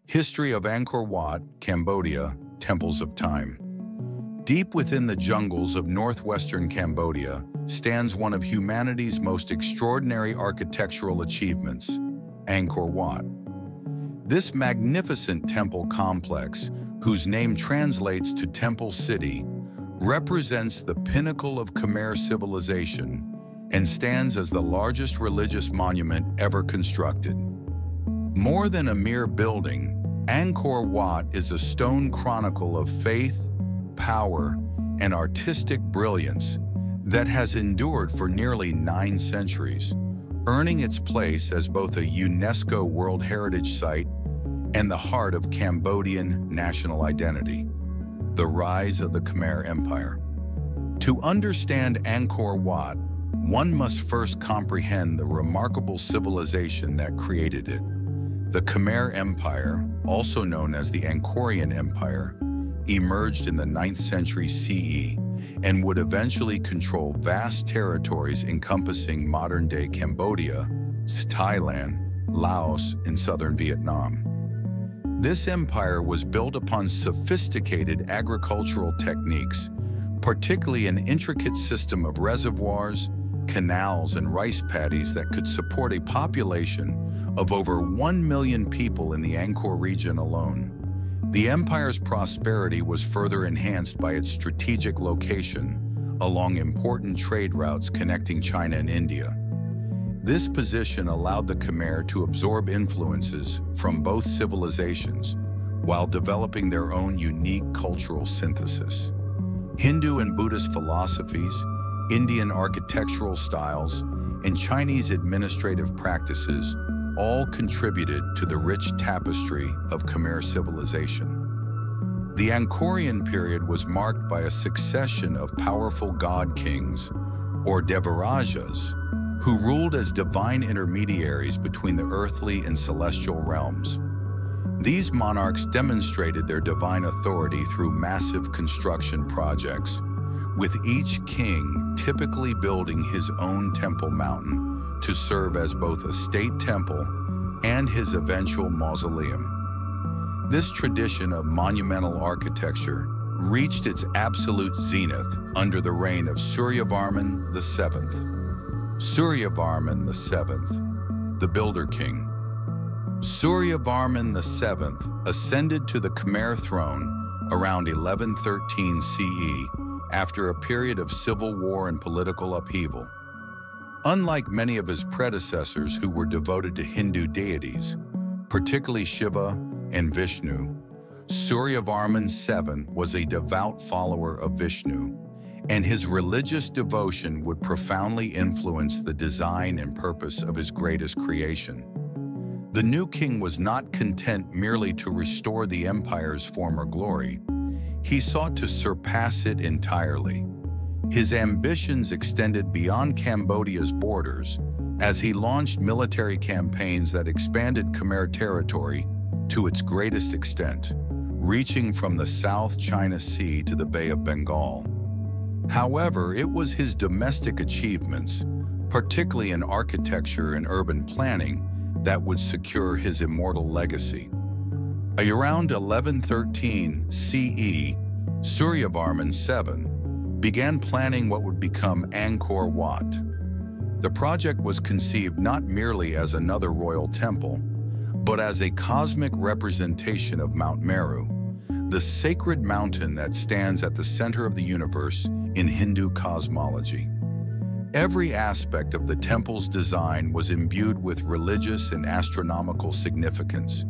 History of Angkor Wat, Cambodia, Temples of Time. Deep within the jungles of northwestern Cambodia stands one of humanity's most extraordinary architectural achievements, Angkor Wat. This magnificent temple complex, whose name translates to Temple City, represents the pinnacle of Khmer civilization and stands as the largest religious monument ever constructed. More than a mere building, Angkor Wat is a stone chronicle of faith, power, and artistic brilliance that has endured for nearly 9 centuries, earning its place as both a UNESCO World Heritage Site and the heart of Cambodian national identity. The rise of the Khmer Empire. To understand Angkor Wat, one must first comprehend the remarkable civilization that created it. The Khmer Empire, also known as the Angkorian Empire, emerged in the 9th century CE and would eventually control vast territories encompassing modern-day Cambodia, Thailand, Laos, and southern Vietnam. This empire was built upon sophisticated agricultural techniques, particularly an intricate system of reservoirs, canals, and rice paddies that could support a population of over 1 million people in the Angkor region alone. The empire's prosperity was further enhanced by its strategic location along important trade routes connecting China and India. This position allowed the Khmer to absorb influences from both civilizations while developing their own unique cultural synthesis. Hindu and Buddhist philosophies, Indian architectural styles, and Chinese administrative practices all contributed to the rich tapestry of Khmer civilization. The Angkorian period was marked by a succession of powerful god kings, or Devarajas, who ruled as divine intermediaries between the earthly and celestial realms. These monarchs demonstrated their divine authority through massive construction projects, with each king typically building his own temple mountain to serve as both a state temple and his eventual mausoleum. This tradition of monumental architecture reached its absolute zenith under the reign of Suryavarman VII. Suryavarman VII, the Builder King. Suryavarman VII ascended to the Khmer throne around 1113 CE after a period of civil war and political upheaval. Unlike many of his predecessors who were devoted to Hindu deities, particularly Shiva and Vishnu, Suryavarman VII was a devout follower of Vishnu, and his religious devotion would profoundly influence the design and purpose of his greatest creation. The new king was not content merely to restore the empire's former glory. He sought to surpass it entirely. His ambitions extended beyond Cambodia's borders as he launched military campaigns that expanded Khmer territory to its greatest extent, reaching from the South China Sea to the Bay of Bengal. However, it was his domestic achievements, particularly in architecture and urban planning, that would secure his immortal legacy. Around 1113 CE, Suryavarman VII began planning what would become Angkor Wat. The project was conceived not merely as another royal temple, but as a cosmic representation of Mount Meru, the sacred mountain that stands at the center of the universe in Hindu cosmology. Every aspect of the temple's design was imbued with religious and astronomical significance,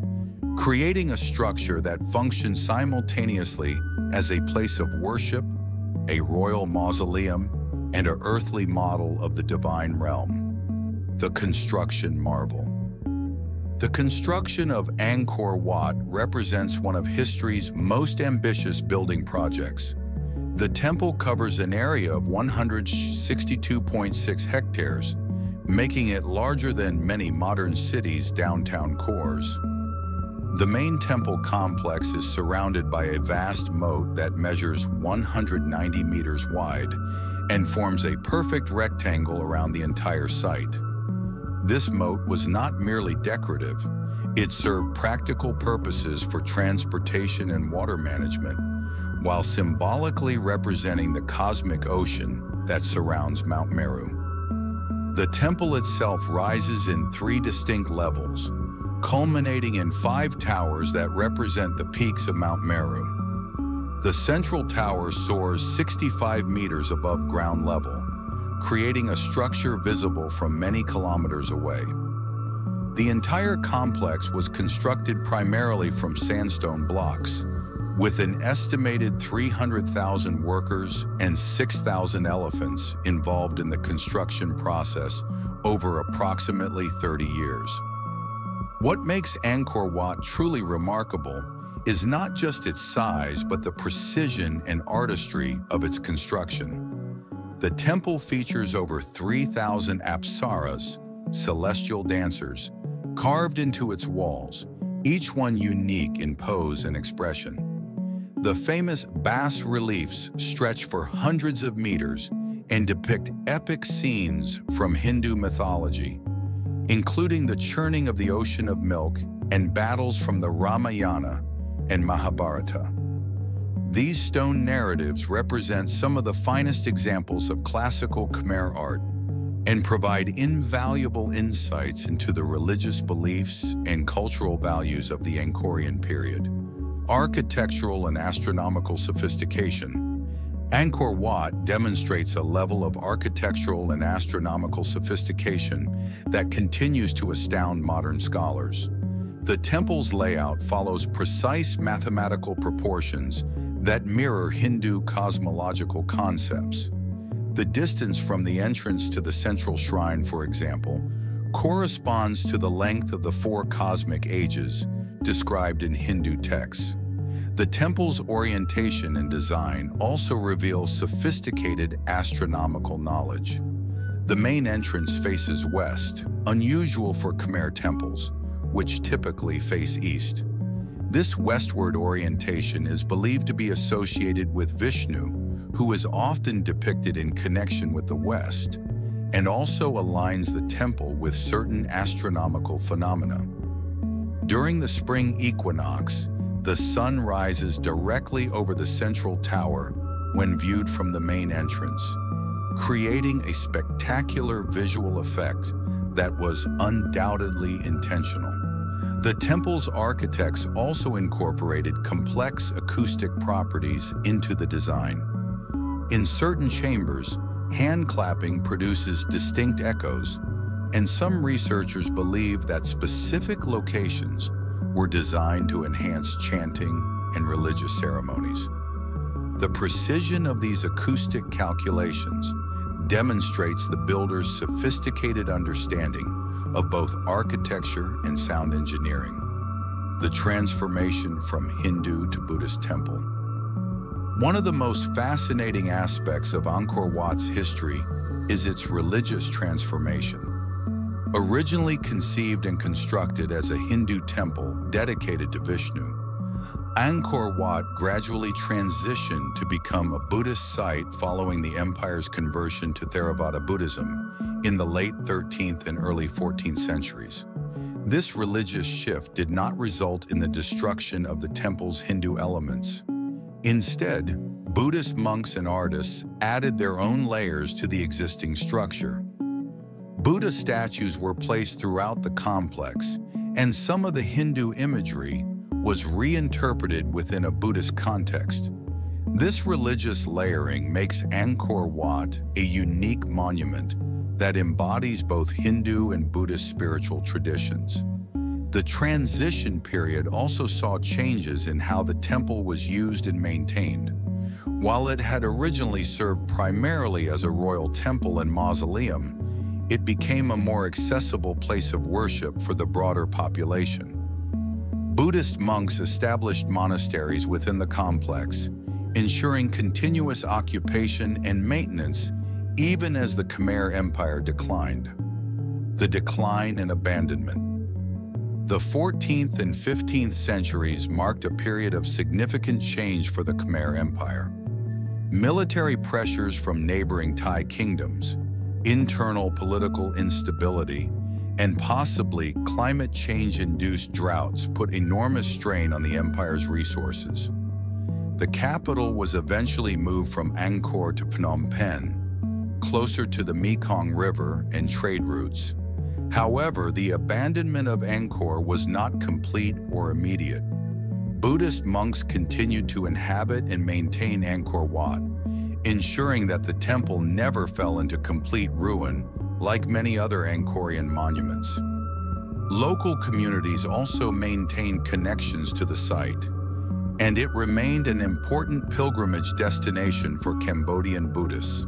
creating a structure that functioned simultaneously as a place of worship, a royal mausoleum, and an earthly model of the divine realm. The construction marvel. The construction of Angkor Wat represents one of history's most ambitious building projects. The temple covers an area of 162.6 hectares, making it larger than many modern cities' downtown cores. The main temple complex is surrounded by a vast moat that measures 190 meters wide and forms a perfect rectangle around the entire site. This moat was not merely decorative, It served practical purposes for transportation and water management, while symbolically representing the cosmic ocean that surrounds Mount Meru. The temple itself rises in 3 distinct levels, culminating in 5 towers that represent the peaks of Mount Meru. The central tower soars 65 meters above ground level, creating a structure visible from many kilometers away. The entire complex was constructed primarily from sandstone blocks, with an estimated 300,000 workers and 6,000 elephants involved in the construction process over approximately 30 years. What makes Angkor Wat truly remarkable is not just its size, but the precision and artistry of its construction. The temple features over 3,000 apsaras, celestial dancers, carved into its walls, each one unique in pose and expression. The famous bas-reliefs stretch for hundreds of meters and depict epic scenes from Hindu mythology, including the churning of the ocean of milk and battles from the Ramayana and Mahabharata. These stone narratives represent some of the finest examples of classical Khmer art and provide invaluable insights into the religious beliefs and cultural values of the Angkorian period. Architectural and astronomical sophistication. Angkor Wat demonstrates a level of architectural and astronomical sophistication that continues to astound modern scholars. The temple's layout follows precise mathematical proportions that mirror Hindu cosmological concepts. The distance from the entrance to the central shrine, for example, corresponds to the length of the 4 cosmic ages described in Hindu texts. The temple's orientation and design also reveal sophisticated astronomical knowledge. The main entrance faces west, unusual for Khmer temples, which typically face east. This westward orientation is believed to be associated with Vishnu, who is often depicted in connection with the west, and also aligns the temple with certain astronomical phenomena. During the spring equinox, the sun rises directly over the central tower when viewed from the main entrance, creating a spectacular visual effect that was undoubtedly intentional. The temple's architects also incorporated complex acoustic properties into the design. In certain chambers, hand clapping produces distinct echoes, and some researchers believe that specific locations were designed to enhance chanting and religious ceremonies. The precision of these acoustic calculations demonstrates the builder's sophisticated understanding of both architecture and sound engineering. The transformation from Hindu to Buddhist temple. One of the most fascinating aspects of Angkor Wat's history is its religious transformation. Originally conceived and constructed as a Hindu temple dedicated to Vishnu, Angkor Wat gradually transitioned to become a Buddhist site following the empire's conversion to Theravada Buddhism in the late 13th and early 14th centuries. This religious shift did not result in the destruction of the temple's Hindu elements. Instead, Buddhist monks and artists added their own layers to the existing structure. Buddha statues were placed throughout the complex, and some of the Hindu imagery was reinterpreted within a Buddhist context. This religious layering makes Angkor Wat a unique monument that embodies both Hindu and Buddhist spiritual traditions. The transition period also saw changes in how the temple was used and maintained. While it had originally served primarily as a royal temple and mausoleum, it became a more accessible place of worship for the broader population. Buddhist monks established monasteries within the complex, ensuring continuous occupation and maintenance even as the Khmer Empire declined. The decline and abandonment. The 14th and 15th centuries marked a period of significant change for the Khmer Empire. Military pressures from neighboring Thai kingdoms, internal political instability, and possibly climate change-induced droughts put enormous strain on the empire's resources. The capital was eventually moved from Angkor to Phnom Penh, closer to the Mekong River and trade routes. However, the abandonment of Angkor was not complete or immediate. Buddhist monks continued to inhabit and maintain Angkor Wat, ensuring that the temple never fell into complete ruin like many other Angkorian monuments. Local communities also maintained connections to the site, and it remained an important pilgrimage destination for Cambodian Buddhists.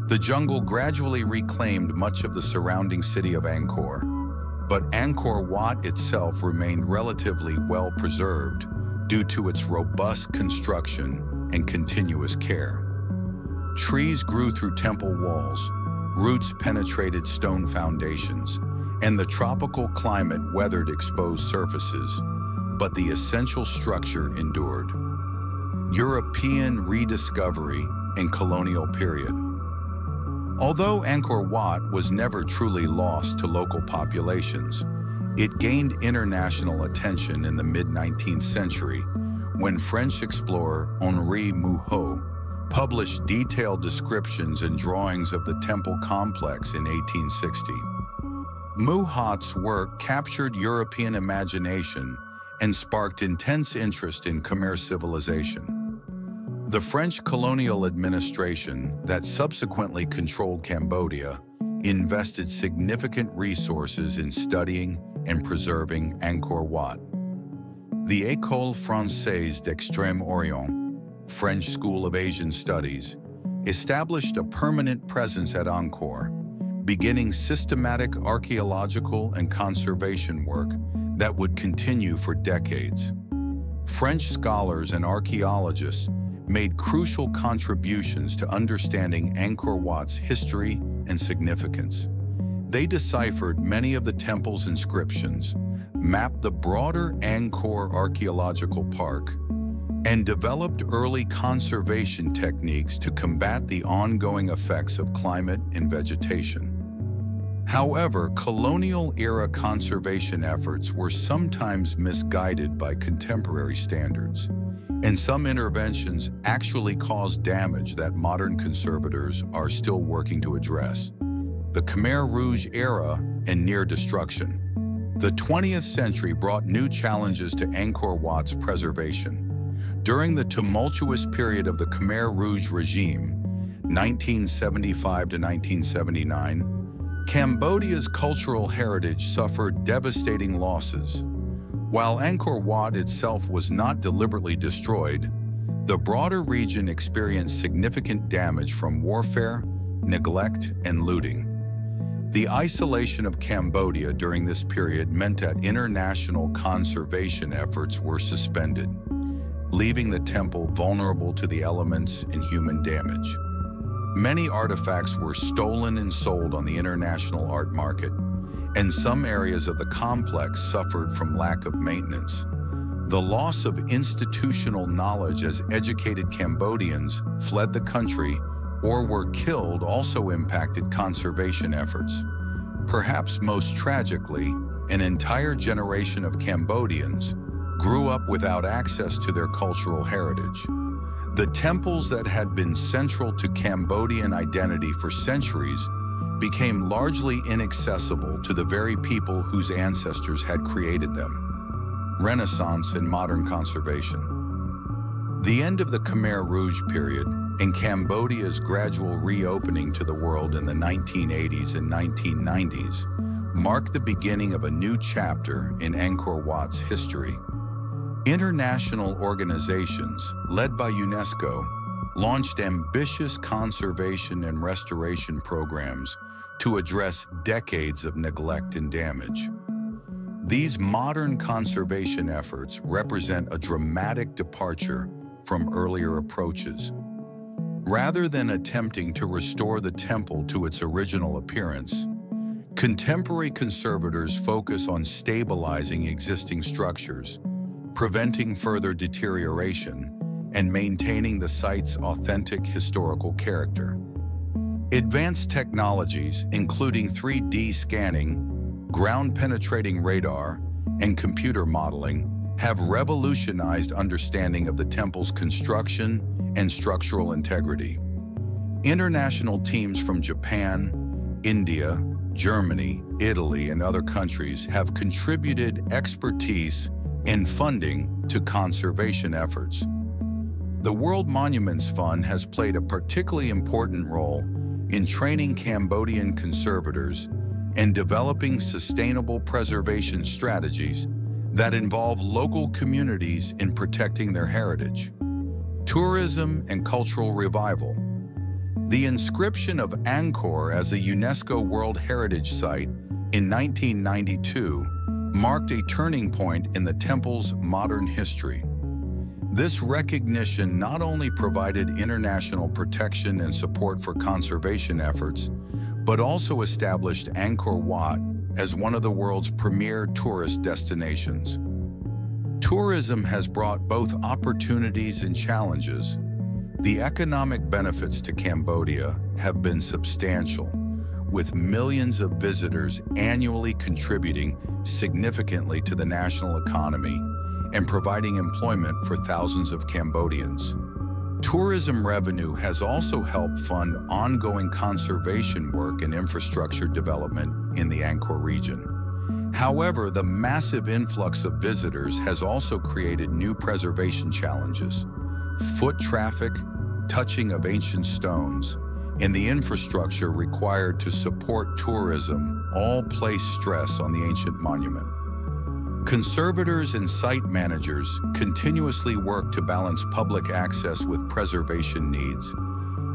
The jungle gradually reclaimed much of the surrounding city of Angkor, but Angkor Wat itself remained relatively well preserved due to its robust construction and continuous care. Trees grew through temple walls, roots penetrated stone foundations, and the tropical climate weathered exposed surfaces, but the essential structure endured. European rediscovery and colonial period. Although Angkor Wat was never truly lost to local populations, it gained international attention in the mid-19th century when French explorer Henri Mouhot published detailed descriptions and drawings of the temple complex in 1860. Mouhot's work captured European imagination and sparked intense interest in Khmer civilization. The French colonial administration that subsequently controlled Cambodia invested significant resources in studying and preserving Angkor Wat. The École Française d'Extrême-Orient, French School of Asian Studies, established a permanent presence at Angkor, beginning systematic archaeological and conservation work that would continue for decades. French scholars and archaeologists made crucial contributions to understanding Angkor Wat's history and significance. They deciphered many of the temple's inscriptions, mapped the broader Angkor Archaeological Park, and developed early conservation techniques to combat the ongoing effects of climate and vegetation. However, colonial-era conservation efforts were sometimes misguided by contemporary standards, and some interventions actually caused damage that modern conservators are still working to address. The Khmer Rouge era and near destruction. The 20th century brought new challenges to Angkor Wat's preservation. During the tumultuous period of the Khmer Rouge regime, 1975 to 1979, Cambodia's cultural heritage suffered devastating losses. While Angkor Wat itself was not deliberately destroyed, the broader region experienced significant damage from warfare, neglect, and looting. The isolation of Cambodia during this period meant that international conservation efforts were suspended, leaving the temple vulnerable to the elements and human damage. Many artifacts were stolen and sold on the international art market, and some areas of the complex suffered from lack of maintenance. The loss of institutional knowledge as educated Cambodians fled the country or were killed also impacted conservation efforts. Perhaps most tragically, an entire generation of Cambodians grew up without access to their cultural heritage. The temples that had been central to Cambodian identity for centuries became largely inaccessible to the very people whose ancestors had created them. Renaissance and modern conservation. The end of the Khmer Rouge period and Cambodia's gradual reopening to the world in the 1980s and 1990s marked the beginning of a new chapter in Angkor Wat's history. International organizations, led by UNESCO, launched ambitious conservation and restoration programs to address decades of neglect and damage. These modern conservation efforts represent a dramatic departure from earlier approaches. Rather than attempting to restore the temple to its original appearance, contemporary conservators focus on stabilizing existing structures, preventing further deterioration, and maintaining the site's authentic historical character. Advanced technologies, including 3D scanning, ground-penetrating radar, and computer modeling have revolutionized understanding of the temple's construction and structural integrity. International teams from Japan, India, Germany, Italy, and other countries have contributed expertise and funding to conservation efforts. The World Monuments Fund has played a particularly important role in training Cambodian conservators and developing sustainable preservation strategies that involve local communities in protecting their heritage. Tourism and cultural revival. The inscription of Angkor as a UNESCO World Heritage Site in 1992 marked a turning point in the temple's modern history. This recognition not only provided international protection and support for conservation efforts, but also established Angkor Wat as one of the world's premier tourist destinations. Tourism has brought both opportunities and challenges. The economic benefits to Cambodia have been substantial, with millions of visitors annually contributing significantly to the national economy and providing employment for thousands of Cambodians. Tourism revenue has also helped fund ongoing conservation work and infrastructure development in the Angkor region. However, the massive influx of visitors has also created new preservation challenges. Foot traffic, touching of ancient stones, and the infrastructure required to support tourism all place stress on the ancient monument. Conservators and site managers continuously work to balance public access with preservation needs,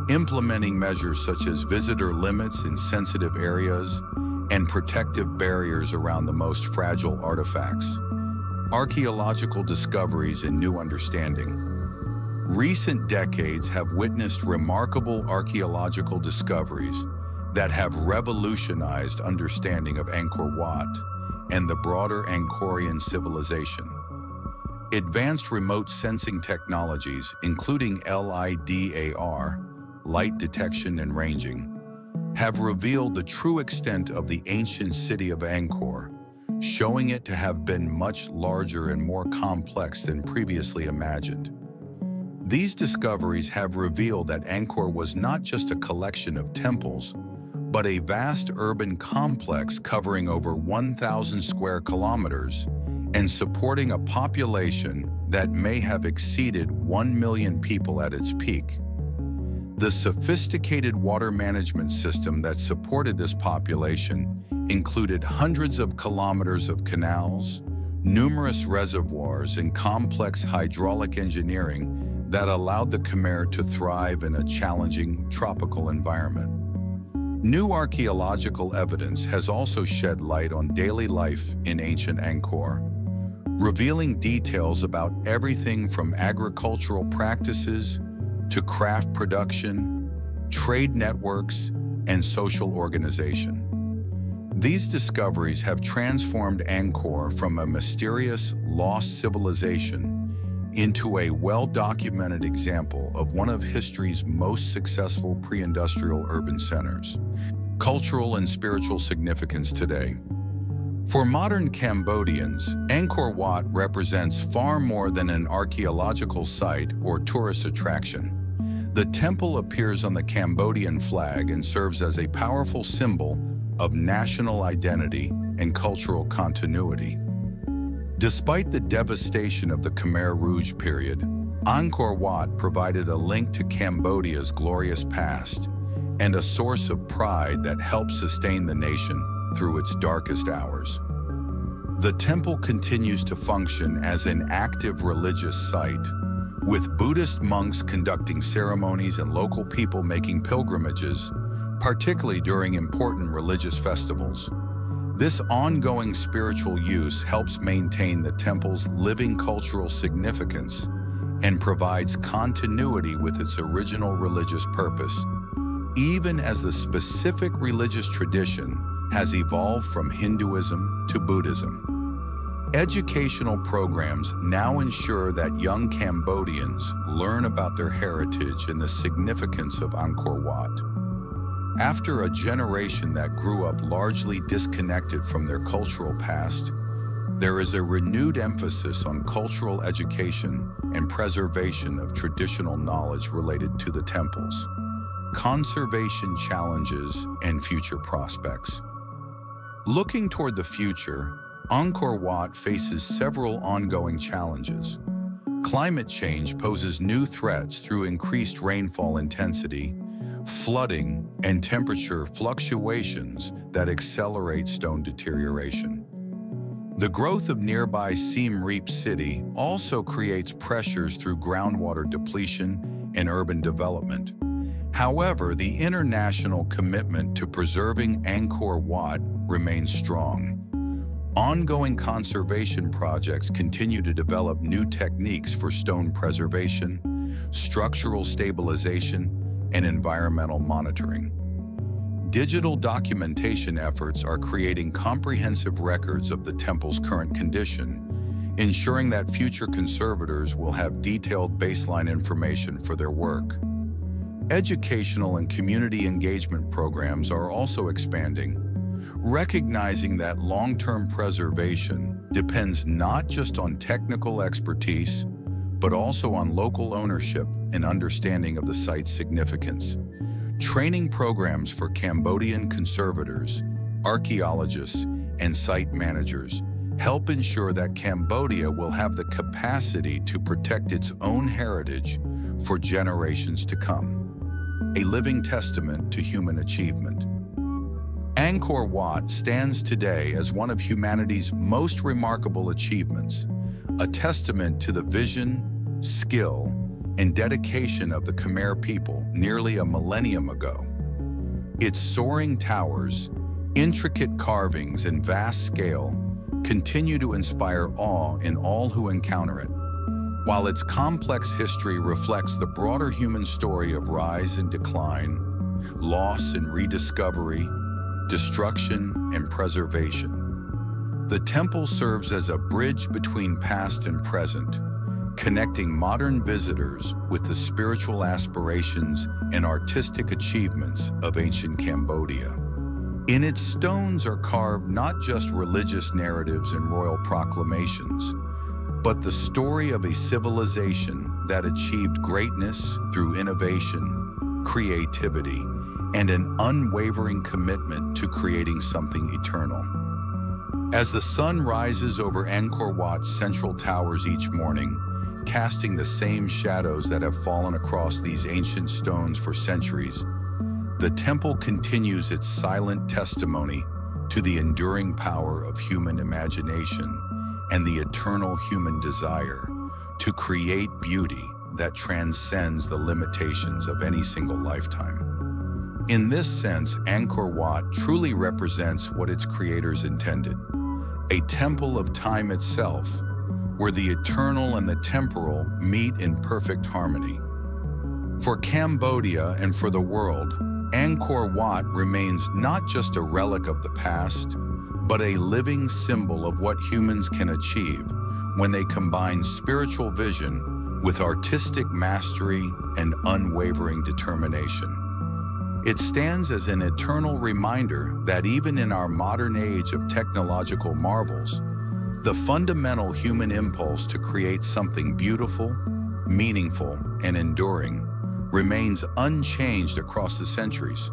implementing measures such as visitor limits in sensitive areas and protective barriers around the most fragile artifacts. Archaeological discoveries and new understanding. Recent decades have witnessed remarkable archaeological discoveries that have revolutionized understanding of Angkor Wat and the broader Angkorian civilization. Advanced remote sensing technologies, including LIDAR, light detection and ranging, have revealed the true extent of the ancient city of Angkor, showing it to have been much larger and more complex than previously imagined. These discoveries have revealed that Angkor was not just a collection of temples, but a vast urban complex covering over 1,000 square kilometers and supporting a population that may have exceeded 1 million people at its peak. The sophisticated water management system that supported this population included hundreds of kilometers of canals, numerous reservoirs, and complex hydraulic engineering that allowed the Khmer to thrive in a challenging tropical environment. New archaeological evidence has also shed light on daily life in ancient Angkor, revealing details about everything from agricultural practices to craft production, trade networks, and social organization. These discoveries have transformed Angkor from a mysterious, lost civilization into a well-documented example of one of history's most successful pre-industrial urban centers. Cultural and spiritual significance today. For modern Cambodians, Angkor Wat represents far more than an archaeological site or tourist attraction. The temple appears on the Cambodian flag and serves as a powerful symbol of national identity and cultural continuity. Despite the devastation of the Khmer Rouge period, Angkor Wat provided a link to Cambodia's glorious past and a source of pride that helped sustain the nation through its darkest hours. The temple continues to function as an active religious site, with Buddhist monks conducting ceremonies and local people making pilgrimages, particularly during important religious festivals. This ongoing spiritual use helps maintain the temple's living cultural significance and provides continuity with its original religious purpose, even as the specific religious tradition has evolved from Hinduism to Buddhism. Educational programs now ensure that young Cambodians learn about their heritage and the significance of Angkor Wat. After a generation that grew up largely disconnected from their cultural past, there is a renewed emphasis on cultural education and preservation of traditional knowledge related to the temples, conservation challenges, and future prospects. Looking toward the future, Angkor Wat faces several ongoing challenges. Climate change poses new threats through increased rainfall intensity, flooding, and temperature fluctuations that accelerate stone deterioration. The growth of nearby Siem Reap City also creates pressures through groundwater depletion and urban development. However, the international commitment to preserving Angkor Wat remains strong. Ongoing conservation projects continue to develop new techniques for stone preservation, structural stabilization, and environmental monitoring. Digital documentation efforts are creating comprehensive records of the temple's current condition, ensuring that future conservators will have detailed baseline information for their work. Educational and community engagement programs are also expanding, recognizing that long-term preservation depends not just on technical expertise, but also on local ownership and understanding of the site's significance. Training programs for Cambodian conservators, archaeologists, and site managers help ensure that Cambodia will have the capacity to protect its own heritage for generations to come, a living testament to human achievement. Angkor Wat stands today as one of humanity's most remarkable achievements, a testament to the vision, skill, and dedication of the Khmer people nearly a millennium ago. Its soaring towers, intricate carvings, and vast scale continue to inspire awe in all who encounter it, while its complex history reflects the broader human story of rise and decline, loss and rediscovery, destruction and preservation. The temple serves as a bridge between past and present, connecting modern visitors with the spiritual aspirations and artistic achievements of ancient Cambodia. In its stones are carved not just religious narratives and royal proclamations, but the story of a civilization that achieved greatness through innovation, creativity, and an unwavering commitment to creating something eternal. As the sun rises over Angkor Wat's central towers each morning, casting the same shadows that have fallen across these ancient stones for centuries, the temple continues its silent testimony to the enduring power of human imagination and the eternal human desire to create beauty that transcends the limitations of any single lifetime. In this sense, Angkor Wat truly represents what its creators intended, a temple of time itself, where the eternal and the temporal meet in perfect harmony. For Cambodia and for the world, Angkor Wat remains not just a relic of the past, but a living symbol of what humans can achieve when they combine spiritual vision with artistic mastery and unwavering determination. It stands as an eternal reminder that even in our modern age of technological marvels, the fundamental human impulse to create something beautiful, meaningful, and enduring remains unchanged across the centuries.